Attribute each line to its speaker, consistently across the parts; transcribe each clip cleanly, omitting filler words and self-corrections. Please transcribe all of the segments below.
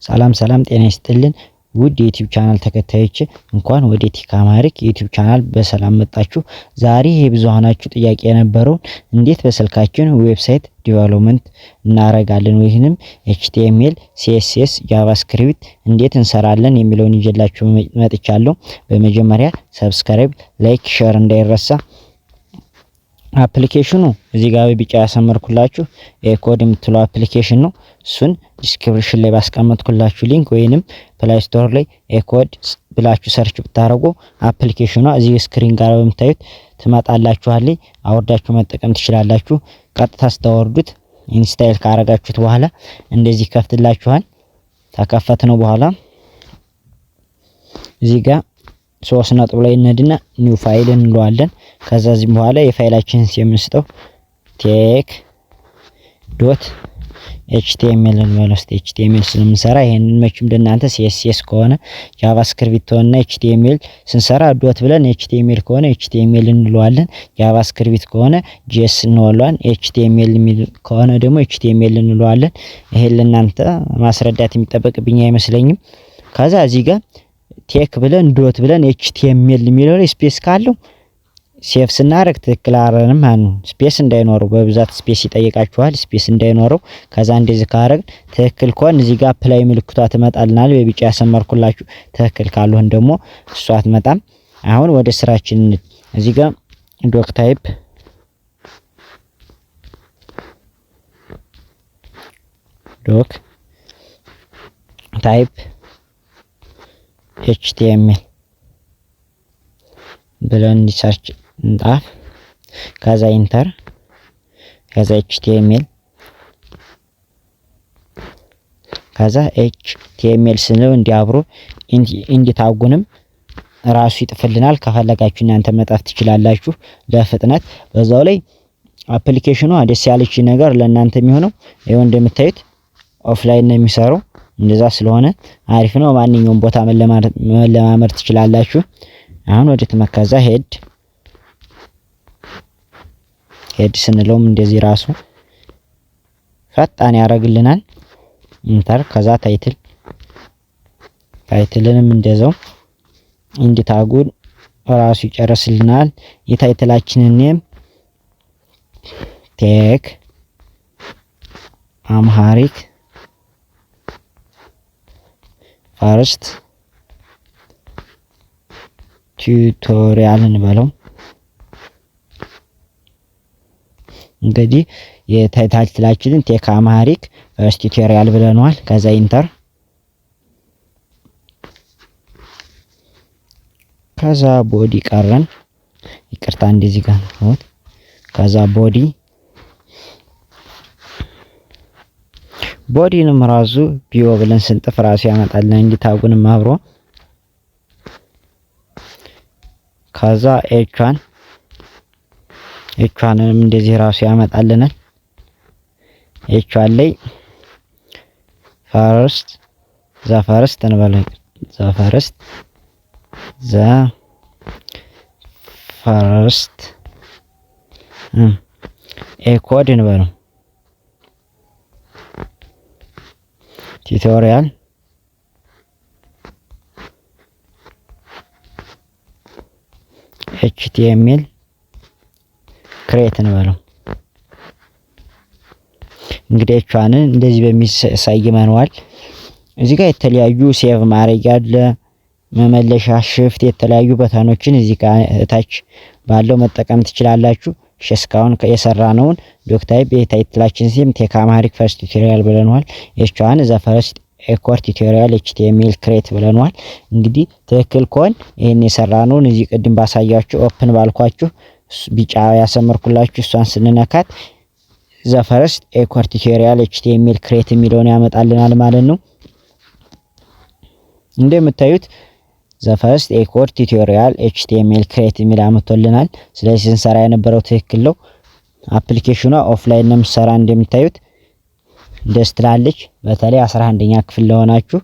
Speaker 1: ሰላም ጤና ይስጥልን ውድ የዩቲዩብ ቻናል ተከታዮች እንኳን ወደ ቴክ አማሪክ የዩቲዩብ ቻናል በሰላም መጣችሁ። ዛሬ የብዙሃናችሁ ጥያቄ የነበረው እንዴት በስልካችን ዌብሳይት ዲቨሎፕመንት እናረጋለን ወይንም HTML CSS JavaScript እንዴት እንሰራለን የሚለውን ይዤላችሁ መጥቻለሁ። በመጀመሪያ ሰብስክራይብ፣ ላይክ፣ ሼር እንዳይረሳ። አፕሊኬሽኑ እዚህ ጋር በቢጫ ያሰመርኩላችሁ ኤኮድ የምትለው አፕሊኬሽን ነው። እሱን ዲስክሪፕሽን ላይ ባስቀመጥኩላችሁ ሊንክ ወይንም ፕላይ ስቶር ላይ ኤኮድ ብላችሁ ሰርች ብታረጉ አፕሊኬሽኗ እዚህ ስክሪን ጋር በመታየት ትመጣላችኋለች። አወርዳችሁ መጠቀም ትችላላችሁ። ቀጥታ ስታወርዱት ኢንስታይል ካረጋችሁት በኋላ እንደዚህ ከፍትላችኋል። ተከፈትነው በኋላ እዚህ ጋር 3 ነጥብ ላይ እንድና ኒው ፋይል እንለዋለን። ከዛ እዚህ በኋላ የፋይላችንን የምንስጠው ቴክ ዶት ኤችቲኤምኤል እንበለው። ኤችቲኤምኤል ስለምንሰራ ይሄንን መቼም ለእናንተ ሲኤስኤስ ከሆነ ጃቫስክሪፕት እና ኤችቲኤምኤል ስንሰራ ዶት ብለን ኤችቲኤምኤል ከሆነ ኤችቲኤምኤል እንለዋለን። ጃቫስክሪፕት ከሆነ ጂኤስ እንለዋለን። ኤችቲኤምኤል ከሆነ ደግሞ ኤችቲኤምኤል እንለዋለን። ይሄን ለእናንተ ማስረዳት የሚጠበቅብኝ አይመስለኝም። ከዛ እዚህ ጋር ቴክ ብለን ዶት ብለን ኤችቲኤምኤል የሚለው ላይ ስፔስ ካለው ሴቭ ስናረግ ትክክል አረንም ማለት ነው። ስፔስ እንዳይኖረው በብዛት ስፔስ ይጠይቃችኋል። ስፔስ እንዳይኖረው ከዛ እንደዚህ ካረግ ትክክል ከሆነ እዚህ ጋር ፕላይ ምልክቷ ትመጣልናል። በቢጫ ያሰመርኩላችሁ። ትክክል ካልሆነ ደግሞ እሷ አትመጣም። አሁን ወደ ስራችን እዚህ ጋር ዶክ ታይፕ HTML ብለን ሰርች እንጣፍ። ከዛ ኢንተር ከዛ HTML ከዛ HTML ስንለው እንዲያብሩ እንዲታጉንም ራሱ ይጥፍልናል። ከፈለጋችሁ እናንተ መጣፍ ትችላላችሁ ለፍጥነት። በዛው ላይ አፕሊኬሽኑ ደስ ያለች ነገር ለእናንተ የሚሆነው ይሄው እንደምታዩት ኦፍላይን ነው የሚሰራው። እንደዛ ስለሆነ አሪፍ ነው። ማንኛውም ቦታ መለማመድ ትችላላችሁ። አሁን ወደ ተመካዛ ሄድ ስንለውም እንደዚህ ራሱ ፈጣን ያደርግልናል። ኢንተር ከዛ ታይትልንም እንደዛው እንዲታጉን ራሱ ይጨርስልናል። የታይትላችንን ኔም ቴክ አምሃሪክ ፈርስት ቱቶሪያል እንበለው። እንግዲህ የታይትላችንን ቴክ አምሃሪክ ፈርስት ቱቶሪያል ብለናል። ከዛ ኢንተር ከዛ ቦዲ ቀረን። ይቅርታ እንደዚህ ጋር ነው። ከዛ ቦዲንም ራሱ ቢዮ ብለን ስንጥፍ ራሱ ያመጣልና እንዲታጉንም አብሮ። ከዛ ኤቿንም እንደዚህ ራሱ ያመጣልናል። ኤቿን ላይ ፈርስት እንበለው። ፈርስት ኤኮድ እንበለው። ቱቶሪያል HTML ክሬት እንበለው። እንግዲህ እቻንን እንደዚህ በሚሳይመንዋል። እዚህ ጋር የተለያዩ ሴቭ ማድረግ ያለ መመለሻ ሽፍት የተለያዩ በተኖችን እዚህ ጋር ታች ባለው መጠቀም ትችላላችሁ። እስካሁን የሰራነውን ዶክ ታይፕ የታይትላችን ሲም ቴክ አምሃሪክ ፈርስት ቱቶሪያል ብለናል። እቻን ዘ ፈርስት ኤኮድ ቱቶሪያል HTML ክሬት ብለናል። እንግዲህ ትክክል ከሆነ ይሄን የሰራነውን እዚህ ቅድም ባሳያችሁ ኦፕን ባልኳችሁ ቢጫ ያሰመርኩላችሁ እሷን ስንነካት ዘ ፈርስት ኤኮድ ቱቶሪያል HTML ክሬት የሚለውን ያመጣልናል ማለት ነው። እንደምታዩት ዘ ፈርስት ኤኮድ ቱቶሪያል HTML ክሬት የሚል አመጣልናል። ስለዚህ ስንሰራ የነበረው ትክክል ነው። አፕሊኬሽኗ ኦፍላይን ነው የምትሰራ። እንደምታዩት ደስ ትላለች። በተለይ 11ኛ ክፍል ለሆናችሁ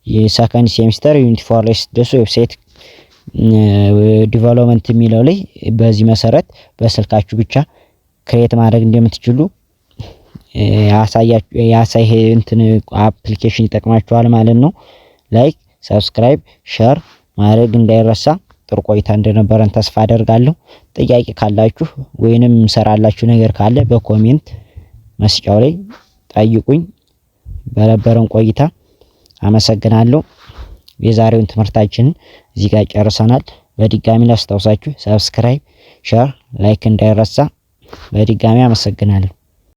Speaker 1: የሰከንድ ሴሚስተር ዩኒት 4 ላይ ስትደርሱ ዌብሳይት ዲቨሎፕመንት የሚለው ላይ በዚህ መሰረት በስልካችሁ ብቻ ክሬት ማድረግ እንደምትችሉ ያሳይ እንትን አፕሊኬሽን ይጠቅማችኋል ማለት ነው። ላይክ፣ ሰብስክራይብ፣ ሼር ማድረግ እንዳይረሳ። ጥሩ ቆይታ እንደነበረን ተስፋ አደርጋለሁ። ጥያቄ ካላችሁ ወይንም ሰራላችሁ ነገር ካለ በኮሜንት መስጫው ላይ ጠይቁኝ። በነበረን ቆይታ አመሰግናለሁ። የዛሬውን ትምህርታችንን እዚህ ጋር ጨርሰናል። በድጋሚ ላስታውሳችሁ ሰብስክራይብ፣ ሼር፣ ላይክ እንዳይረሳ። በድጋሚ አመሰግናለሁ።